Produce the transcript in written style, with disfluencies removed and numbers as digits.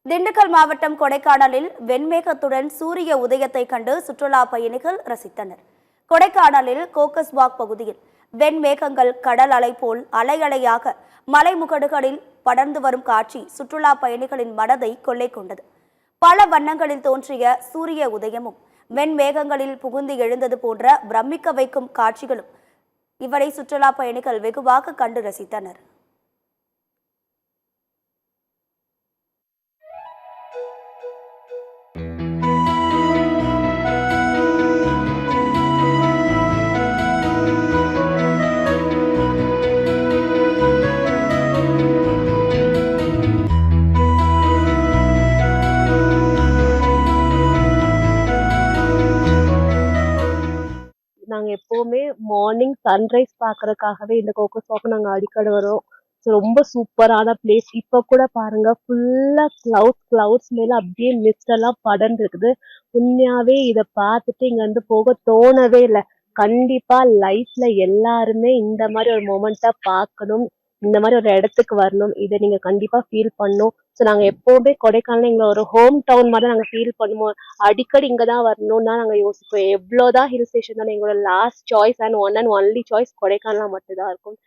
திண்டுக்கல் மாவட்டம் கொடைக்கானலில் வெண்மேகத்துடன் சூரிய உதயத்தை கண்டு சுற்றுலா பயணிகள் ரசித்தனர். கொடைக்கானலில் கோக்கஸ் வாக் பகுதியில் வெண்மேகங்கள் கடல் அலை போல் அலை அலையாக மலைமுகடுகளில் படர்ந்து வரும் காட்சி சுற்றுலா பயணிகளின் மனதை கொள்ளை கொண்டது. பல வண்ணங்களில் தோன்றிய சூரிய உதயமும் வெண்மேகங்களில் புகுந்து எழுந்தது போன்ற பிரமிக்க வைக்கும் காட்சிகளும் இவரை சுற்றுலா பயணிகள் வெகுவாக கண்டு ரசித்தனர். நாங்க எப்பவுமே மார்னிங் சன்ரைஸ் பாக்குறதுக்காகவே இந்த கோக்கஸ் வாக் நாங்க அடிக்கடி வரோம். ரொம்ப சூப்பரான பிளேஸ். இப்ப கூட பாருங்க, ஃபுல்லா கிளவுட்ஸ் மேல அப்படியே மிஸ்ட் எல்லாம் படர்ந்து இருக்குது. உண்மையாவே இத பார்த்துட்டு இங்க இருந்து போக தோணவே இல்லை. கண்டிப்பா லைஃப்ல எல்லாருமே இந்த மாதிரி ஒரு மொமெண்ட்டா பார்க்கணும், இந்த மாதிரி ஒரு இடத்துக்கு வரணும். இதை நீங்க கண்டிப்பா ஃபீல் பண்ணணும். ஸோ நாங்க எப்பவுமே கொடைக்கானல் எங்களை ஒரு ஹோம் டவுன் மாதிரி நாங்க ஃபீல் பண்ணுவோம். அடிக்கடி இங்கதான் வரணும்னு தான் நாங்க யோசிப்போம். எவ்வளவுதான் ஹில் ஸ்டேஷன் தான் எங்களோட last choice and one and only choice கொடைக்கானலா மட்டும்தான் இருக்கும்.